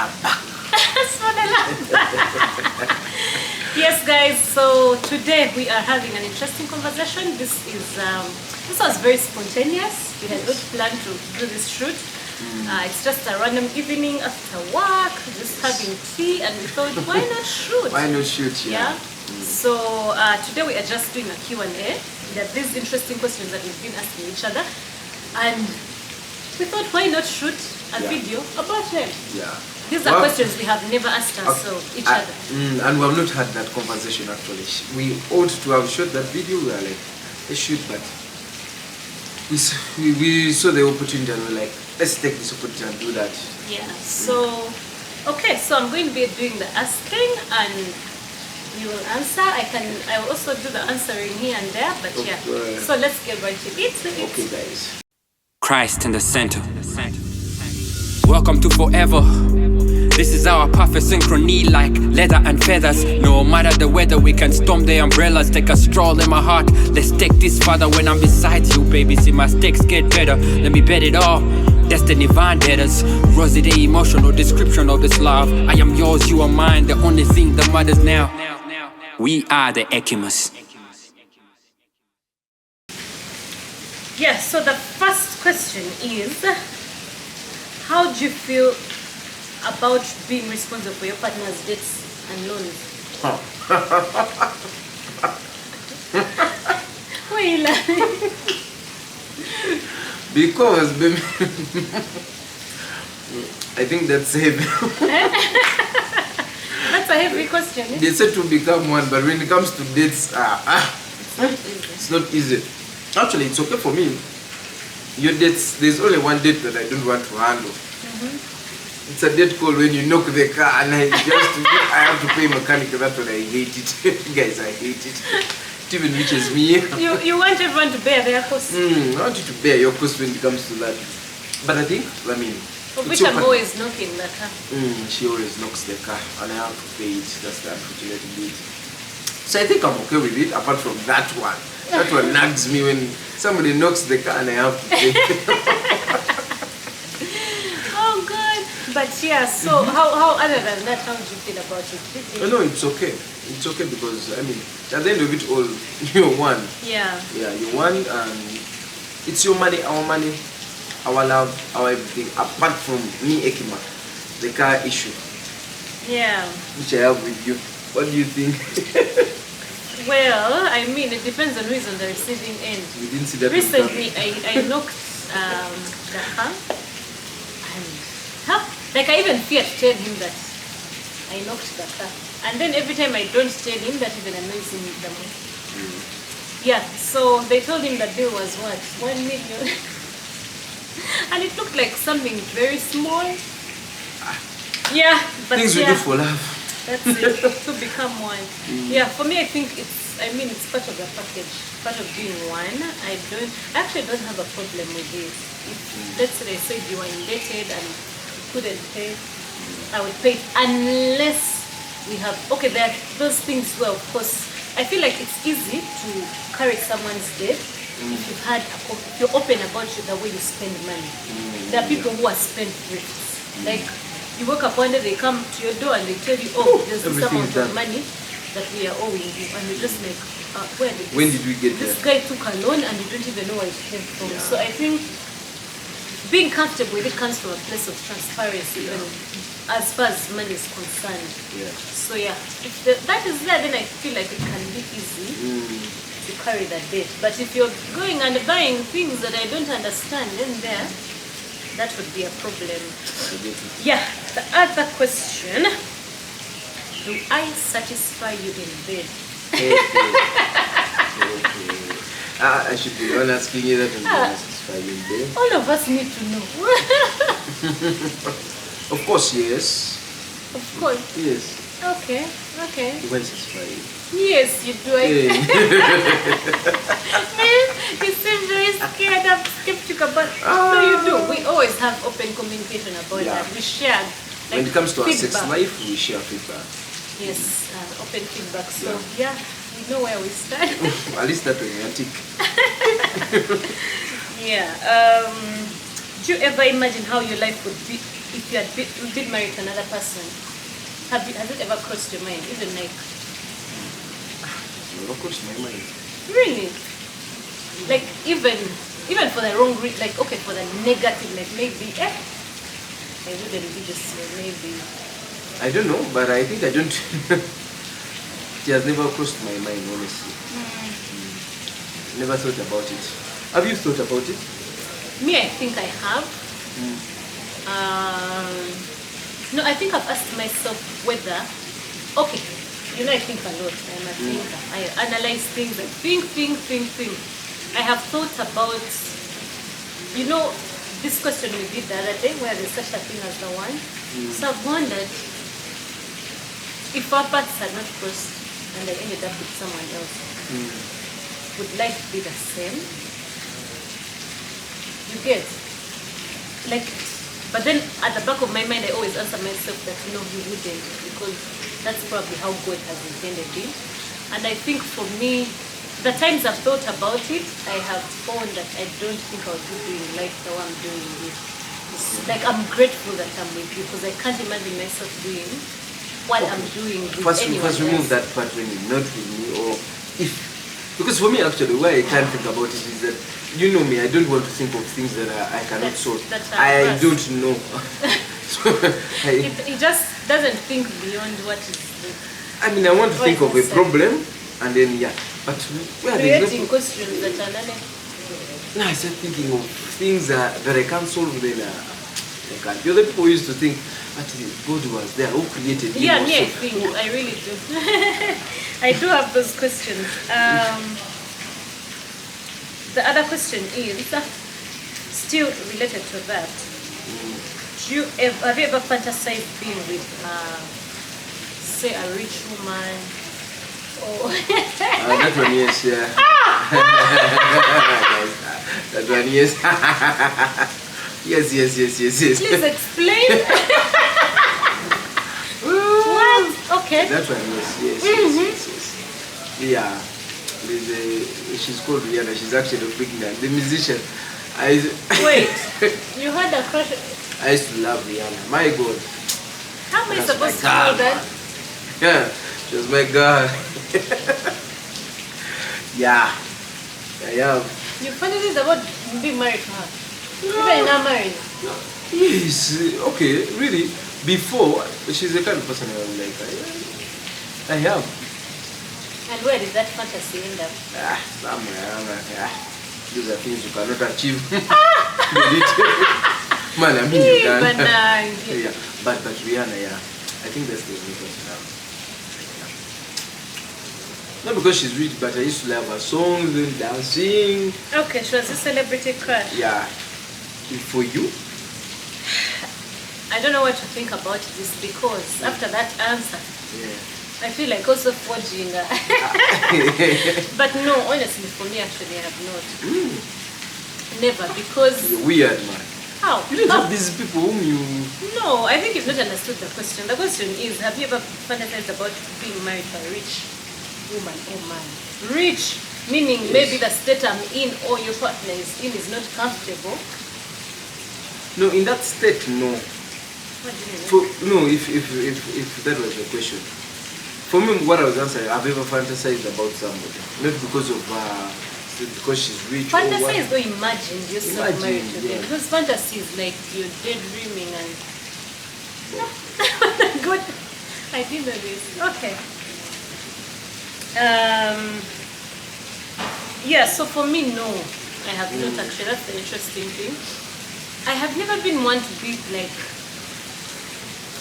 are back. Yes, guys. So today we are having an interesting conversation. This was very spontaneous. We had not planned to do this shoot. It's just a random evening after work, just having tea, and we thought, why not shoot? Why not shoot? Yeah. So today we are just doing a Q&A. There are these interesting questions that we've been asking each other, and we thought, why not shoot a video about them? Yeah. These are questions we have never asked ourselves, each other. And we have not had that conversation actually. We ought to have shot that video. We are like, let's shoot, but we saw the opportunity and we're like, let's take this opportunity and do that. Yeah. So, okay. So I'm going to be doing the asking, and you will answer. I will also do the answering here and there. But yeah. So let's get right to it. Okay, guys. Christ in the center. Welcome to forever. This is our perfect synchrony, like leather and feathers. No matter the weather, we can storm the umbrellas. Take a stroll in my heart. Let's take this further when I'm beside you, baby. See my stakes get better. Let me bet it all. Destiny vendettas. Rosy the emotional description of this love. I am yours, you are mine. The only thing that matters now. We are the Ekimus. Yeah. So the first question is, how do you feel about being responsible for your partner's debts and loans? Why are you laughing? Because, baby, I think that's heavy. That's a heavy question. They said to become one, but when it comes to dates, it's not easy. Actually, it's okay for me. Your dates, there's only one date that I don't want to handle. It's a date call when you knock the car and I have to pay mechanic. That's what I hate it. Guys, I hate it. It even reaches me. You want everyone to bear their cost. I want you to bear your cost when it comes to that. But I think, of which I'm always knocking the car. She always knocks the car and I have to pay it. That's the unfortunate bit. So I think I'm okay with it, apart from that one. That one nags me when somebody knocks the car and I have to pay. Oh God. But yeah, so how other than that, how do you feel about it? No, it's okay. It's okay because at the end of it all, you're one. Yeah. Yeah, you're one, and it's your money, our love, our everything. Apart from me, Ekima, the car issue. Yeah. Which I have with you. What do you think? Well, it depends on who is on the receiving end. You didn't see that. Recently, I knocked the car, and I even fear to tell him that I knocked the car. And then every time I don't tell him, that even annoys him the most. Yeah, so they told him that bill was what? 1 million. And it looked like something very small. Yeah, but things we do for love. That's it, to become one. Yeah, for me, I think it's part of the package, part of being one. I actually don't have a problem with this. If, let's say they said you were indebted and couldn't pay, I would pay it unless we have, there are those things where, of course, I feel like it's easy to carry someone's debt if you're open about the way you spend money. There are people who are spendthrifts. Like, you wake up one day, they come to your door and they tell you, there's this amount of money that we are owing you. And you're just like, when did we get this guy took a loan and you don't even know where it came from. Yeah. So I think being comfortable with it comes from a place of transparency as far as money is concerned. Yeah. So yeah, if that is there, then I feel like it can be easy to carry that debt. But if you're going and buying things that I don't understand, then that would be a problem. Yeah, the other question, do I satisfy you in bed? Okay. I should be the one asking you that, and do I satisfy you in bed? All of us need to know. Of course, yes. Of course. Yes. Okay. Do I satisfy you? Yes, you do. Yeah. Man, you seem very scared. I'm skeptical, but no, you do. We always have open communication about that. We share. When it comes to our feedback. sex life, we share feedback. Yes, open feedback. So yeah, we know where we stand. At least that way, we tick. Yeah. Do you ever imagine how your life would be if you had been married to another person, has it ever crossed your mind? Even like, Never crossed my mind. really? Like even for the wrong reason, like okay, for the negative, like maybe I wouldn't do this way, maybe. I don't know, but I think I don't. It has never crossed my mind, honestly. Never thought about it. Have you thought about it? Me, I think I have. No, I think I've asked myself whether, okay, I think a lot. I'm a thinker. I analyze things. I think. I have thought about, this question we did the other day, where there's such a thing as the one. So I've wondered if our paths had not crossed and I ended up with someone else, would life be the same? You get? Like, but then at the back of my mind, I always answer myself that no, you wouldn't, because that's probably how God has intended it. And I think for me, the times I've thought about it, I have found that I don't think I would be doing life the way I'm doing it. It's like I'm grateful that I'm with you, because I can't imagine myself doing what I'm doing with anyone First remove else. that part when you're not with me, or if, because for me actually, why I can't think about it is that, you know me, I don't want to think of things that I cannot solve. I don't know. So, it just doesn't think beyond what is I mean, I want to think of a problem, and then but where there's creating no, questions that are not. now I start thinking of things that I can't solve. Then I can't. The other people used to think actually God was there, who created him. Yeah, me, I also. think I really do. I do have those questions. The other question is still related to that. Have you ever fantasized being with, say, a rich woman? Or That one, yes, yeah. That one, yes. Yes. please explain. What? Okay. That one, yes. Yeah. She's called Rihanna. She's actually a big man. The musician. Wait, you had a crush? I used to love Rihanna. My God. How am I That's supposed my to know girl, that? man. Yeah, she was my girl. Yeah. I have. You fantasize about being married to her? Even you're not married? Yes, okay, really. Before, she's the kind of person I was like, I have. And where did that fantasy end up? Somewhere. Those are things you cannot achieve. Man, I mean, you can. Yeah. But Rihanna, I think that's the only person now. Not because she's rich, but I used to love her songs and dancing. Okay, she was a celebrity crush. Yeah. For you? I don't know what to think about this, because after that answer, Yeah. I feel like also forging. But no, honestly, for me, actually, I have not. Never, because You're weird, man. how? You don't How? have these people whom you... No, I think you've not understood the question. The question is, have you ever fantasized about being married to a rich woman or man? Rich, meaning maybe the state I'm in or your partner is in is not comfortable. No, in that state, no. What do you mean? If that was the question. For me, what I was answering, I've ever fantasized about somebody. Not because of, because she's rich or what. Fantasize or imagine yourself Imagine, married to them. yeah. Because fantasy is like you're daydreaming and... No. Good. I did know this. Okay. Yeah, so for me, no. I have not actually. That's the interesting thing. I have never been one to be like...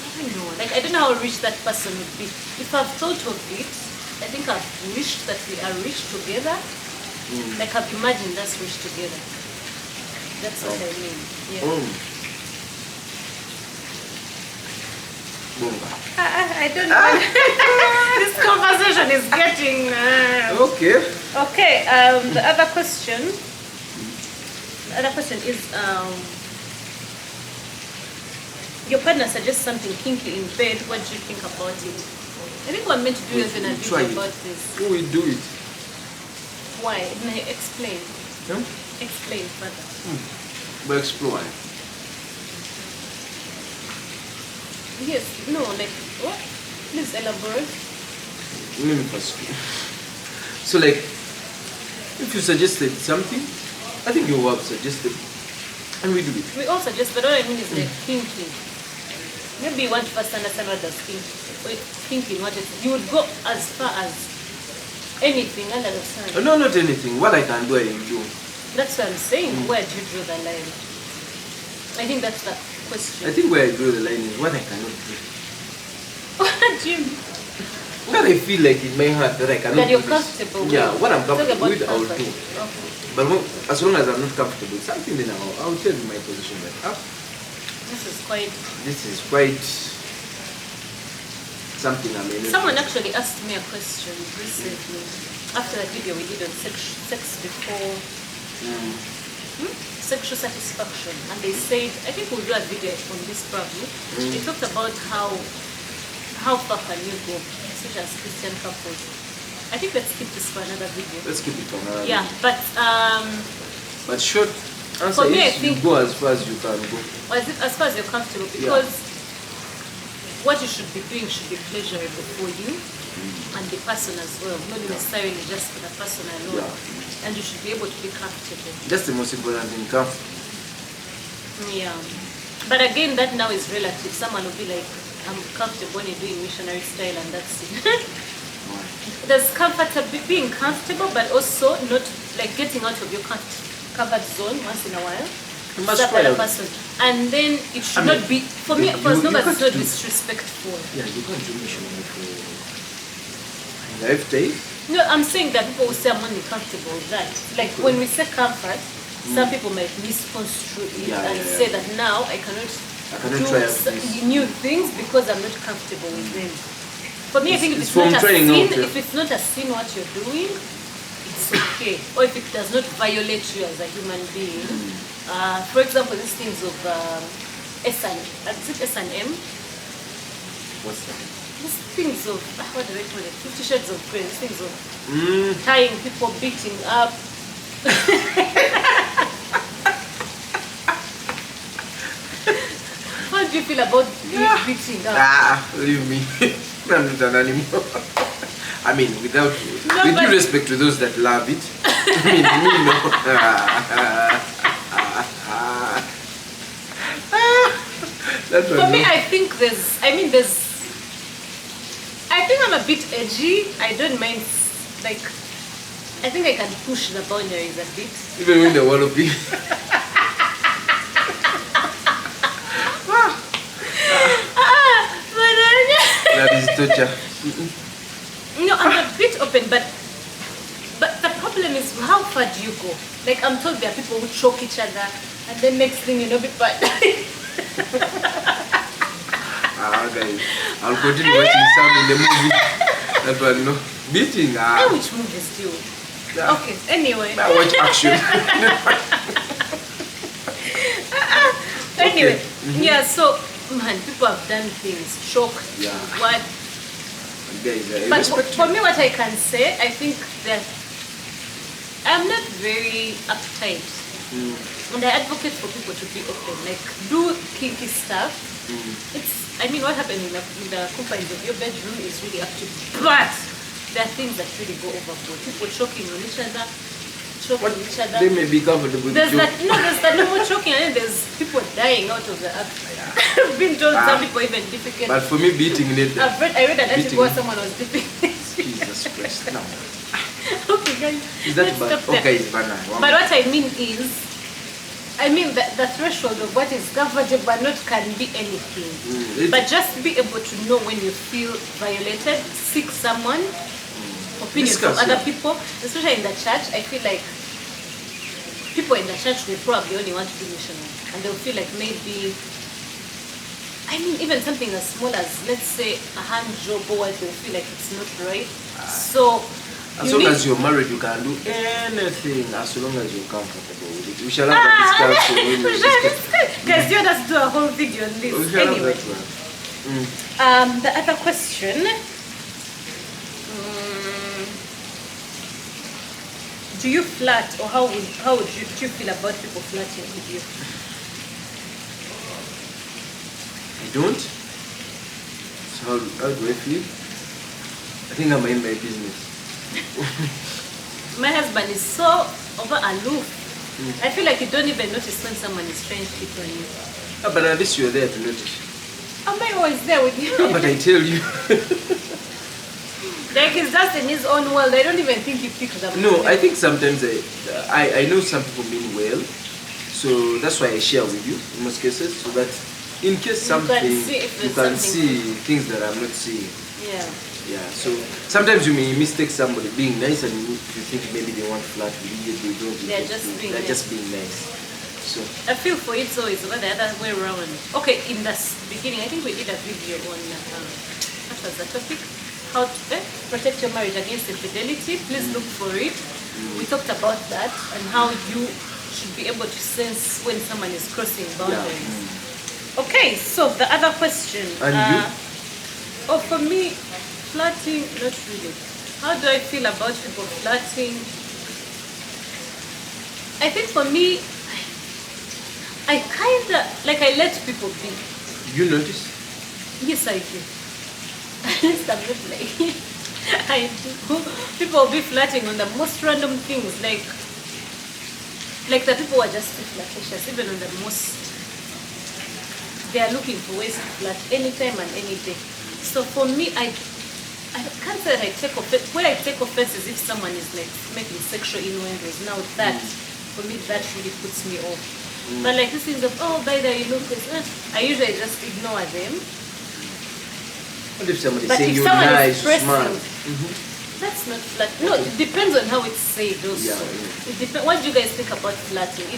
I don't know. Like, I don't know how rich that person would be. If I've thought of it, I think I've wished that we are rich together. Like I've imagined us rich together. That's what I mean. Yeah. I don't know. This conversation is getting. Okay. Okay. The other question. The other question is. Your partner suggests something kinky in bed. What do you think about it? I think we're meant to do even a Try video it. about this. Who will do it? Why? May I explain? Yeah? Explain further. But explore. Yes, no, like what? Please elaborate. Let me first. So like, if you suggested something, I think you have suggested, and we do it. We all suggest, but what I mean is like thinking. Maybe you want to first understand what does thinking, what it is. You would go as far as anything under the sun. No, not anything. What I can do, I will do. That's what I'm saying. Where do you draw the line? I think that's the question. I think where I draw the line is what I cannot do. What do you mean? What I feel like in my heart that I cannot That you're do comfortable with. Yeah, what I'm Talk comfortable about with, I will comfort. do. Okay. But as long as I'm not comfortable with something, then I'll tell you my position that This is quite... this is quite something I mean. Someone actually asked me a question recently after that video we did on sex before sexual satisfaction, and they said, I think we'll do a video on this probably. They talked about how far can you go, especially as Christian couples. I think let's keep this for another video. Let's keep it for another Yeah, video. But short answer for me, I is think you go as far as you can go. as far as you're comfortable, because what you should be doing should be pleasurable for you and the person as well, not necessarily just for the person alone. And you should be able to be comfortable. That's the most important thing, comfort. Yeah. But again, that now is relative. Someone will be like, I'm comfortable when you're doing missionary style and that's it. There's being comfortable, but also not like getting out of your comfort zone once in a while. You must That try other out. person. And then it should not be, for me, for as long as it's not disrespectful. Yeah, you can't do missionary for lifetime. No, I'm saying that people will say I'm only comfortable with that. Like when we say comfort, some people might misconstrue it and say that now I cannot do try out this. new things because I'm not comfortable with them. For me, I think if it's it's not from a trying sin, out, yeah. if it's not a sin what you're doing, it's okay. Or if it does not violate you as a human being. For example, these things of S&M. What's that? These things of, what do they call it? 50 Shades of Grey. These things of tying people, beating up. How do you feel about beating up? Leave me. I'm not an animal. I mean, with due respect to those that love it. I mean, me, no. For me, I think I think I'm a bit edgy. I don't mind, like, I think I can push the boundaries a bit. Even when they want to be. That is torture. No, I'm a bit open, but the problem is, how far do you go? Like, I'm told there are people who choke each other, and then next thing you know, but Guys, I'll continue watching some in the movie. That one, no. Beating, which movies do you? Okay, anyway. I watch action. Anyway, yeah, so, man, people have done things, choked, what? Guys, But for me, what I can say, I think that I'm not very uptight. And I advocate for people to be open, like do kinky stuff. I mean, what happened in the confines of your bedroom is really up to you. But there are things that really go overboard. People choking on each other, They may be comfortable with there's you. there's that normal choking, and then there's people dying out of the act. I've been told some people even defecate. But for me, beating it. I read an article where someone was defecating. Jesus Christ, no. Okay, guys. Is that let's bad? stop there. Okay, it's banana. But what I mean is, the threshold of what is comfortable but not can be anything. But just be able to know when you feel violated, seek someone, opinions from other people, especially in the church. I feel like people in the church will probably only want to do missionary, and they'll feel like maybe, I mean, even something as small as, let's say, a hand job or what, they'll feel like it's not right. So as long as you're married, you can do anything as long as you're comfortable with it. We shall have a discussion. Guys, you want us to do a whole video on this? We shall have Anyway, that one. the other question. Do you flirt, or how would you feel about people flirting with you? I don't. So how do I feel? I think I'm in my business. My husband is so over aloof. I feel like you don't even notice when someone is trying to hit on you. But at least you're there to notice. Am I always there with you? But I tell you. Like he's just in his own world. I don't even think he picks up. No, I think sometimes I know some people mean well. So that's why I share with you in most cases. So that in case something, you can see things that I'm not seeing. Yeah. Yeah, so sometimes you may mistake somebody being nice and you think maybe they want flat with you, they don't. They're just being nice. So I feel for it so it's the other way around. Okay, in the beginning, I think we did a video on what was the topic? How to protect your marriage against infidelity. Please look for it. We talked about that and how you should be able to sense when someone is crossing boundaries. Yeah. Okay, so the other question. And you? Oh, for me, flirting, not really. How do I feel about people flirting? I think for me, I kind of, like I let people be. You notice? Yes, I do. Stop replaying. I do. People will be flirting on the most random things, like the people who are just flirtatious, even on the most, they are looking for ways to flirt anytime and any day. So for me, I can't say that I take offense. Where I take offense is if someone is like making sexual innuendos. Now that, for me, that really puts me off. But like these things of, oh, by the way, you look this, I usually just ignore them. What if somebody But saying if you're someone nice, is pressing, smart? that's not flat. No, it depends on how it's said also. Yeah. It depends. What do you guys think about flirting?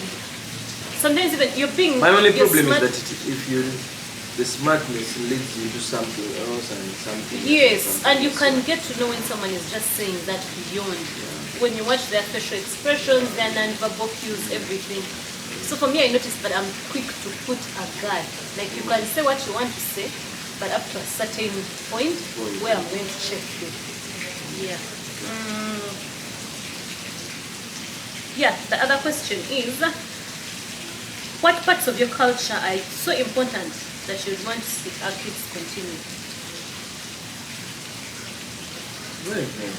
Sometimes even you're being. My only you're problem smart. is that if you, the smartness leads you to something else and something. Yes, something and you else. can get to know when someone is just saying that beyond. When you watch their facial expressions, their non-verbal cues, everything. So for me, I noticed that I'm quick to put a guard. Like you can say what you want to say, but up to a certain point where I'm going to check you. Yeah. Yeah, the other question is, what parts of your culture are so important that you'd want to see our kids continue? Very good.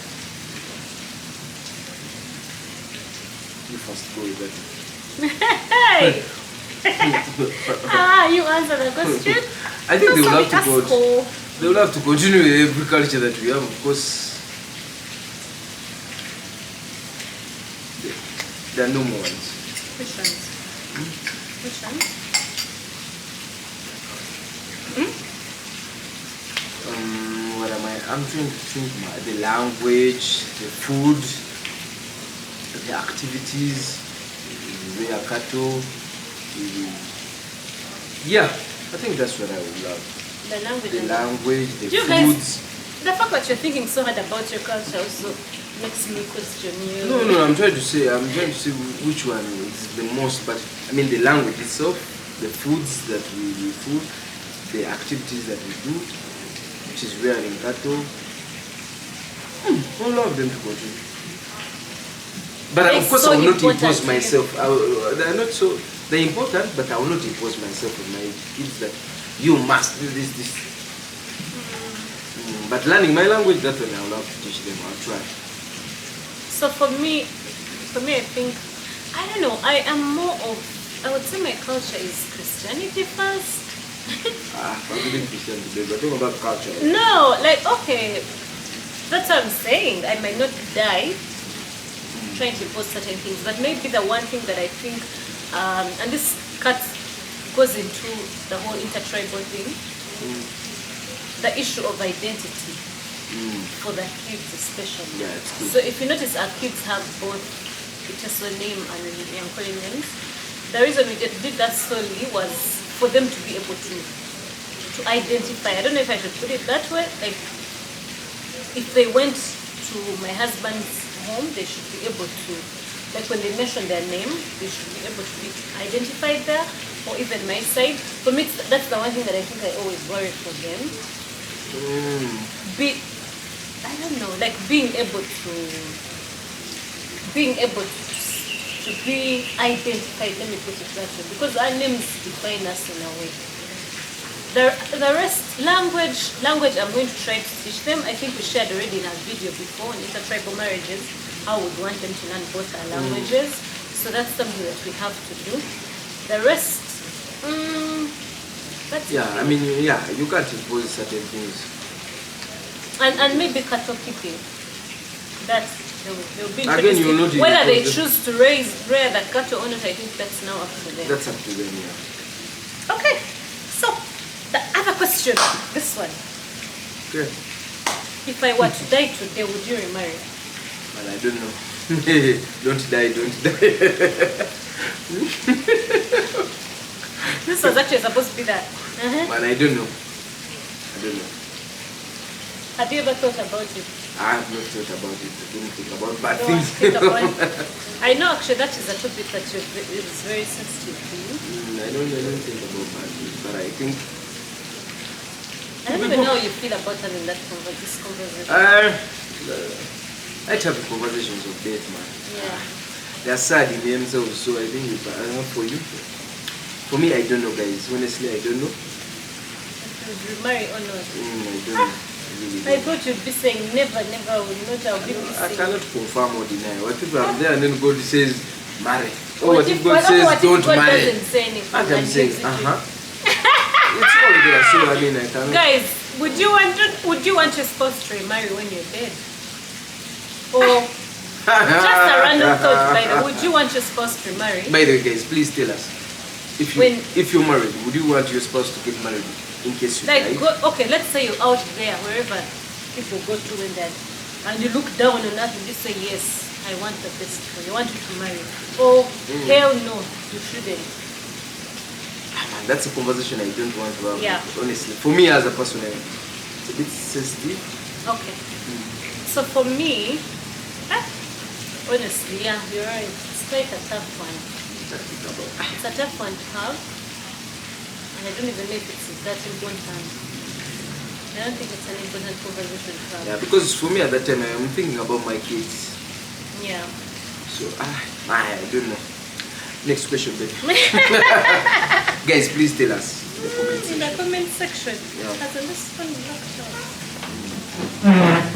You first go with that. Hey! You answer the question? I think they will That's have to what we go. ask for. They will have to continue with every culture that we have, of course. There are no more ones. Which ones? Which ones? What am I? I'm trying to think. The language, the food, the activities, the cattle. Yeah, I think that's what I would love. The language. The language, the You guys, foods. the fact that you're thinking so hard about your culture also makes me question you. No, I'm trying to say which one is the most, but I mean the language itself, the foods that we food, the activities that we do, which is rearing cattle. All of them to continue. But of course, I will not impose myself. They're not so. They're important, but I will not impose myself on my kids that you must do this. But learning my language, that's when I will have to teach them. I'll try. So for me, I think, I don't know, I am more of, I would say my culture is Christianity first. I'm doing Christian today, but think about culture. No, like, okay, that's what I'm saying. I might not die trying to impose certain things, but maybe the one thing that I think, and this goes into the whole intertribal thing, the issue of identity for the kids especially. Yeah, it's good. So if you notice, our kids have both Iteso name and Yankole names. The reason we did that solely was for them to be able to identify. I don't know if I should put it that way. Like, if they went to my husband's home, they should be able to, like when they mention their name, they should be able to be identified there, or even my side. For me, that's the one thing that I think I always worry for them. I don't know, like being able to be identified, let me put it that way, because our names define us in a way. The rest, language, I'm going to try to teach them. I think we shared already in our video before on intertribal marriages, how we want them to learn both our languages. So that's something that we have to do. The rest, that's Yeah, I mean, yeah, you can't impose certain things. and maybe cattle keeping. That they'll be Again, you will not whether they impose them. choose to rear the cattle or not. I think that's now up to them. That's up to them, yeah. Okay, so the other question, this one. Okay. If I were to die today, would you remarry? Well, I don't know. Don't die, don't die. This was actually supposed to be that. Well, I don't know. I don't know. Have you ever thought about it? I have not thought about it. I didn't think about bad Don't things. think about it. I know actually that is a topic that is very sensitive to you. I don't think about bad things, but I think I don't even know how you feel about having this conversation. I have conversations of death, man. Yeah. They are sad in themselves, so I think I don't know for you. For me, I don't know, guys. Honestly, I don't know. Would you marry or not? I don't know. I thought you'd be saying never, never, will not. I'll be I missing. cannot confirm or deny. What if I'm there and then God says marry? What What if God says don't God marry? doesn't say anything? What I'm and saying, gives it to you? It's all there, so I mean, I cannot. Guys, would you want your spouse to remarry when you're dead? Or just a random thought, by the way, would you want your spouse to remarry? By the way, guys, please tell us. If you're married, would you want your spouse to get married in case you die? Okay, let's say you're out there, wherever people go to when they're, and you look down on us and you say, yes, I want the best for you, I want you to marry. Oh, hell no, you shouldn't. Man, that's a conversation I don't want to have. Yeah. Honestly, for me as a person, it's a bit sensitive. Okay. So for me, honestly, yeah, you're right. It's quite a tough one. It's a tough one to have. And I don't even know if it's that important. I don't think it's an important conversation to have. Yeah, because for me at that time, I'm thinking about my kids. Yeah. So, I don't know. Next question, baby. Guys, please tell us in the comment section. In the comment section. Yeah. Has a list one locked out.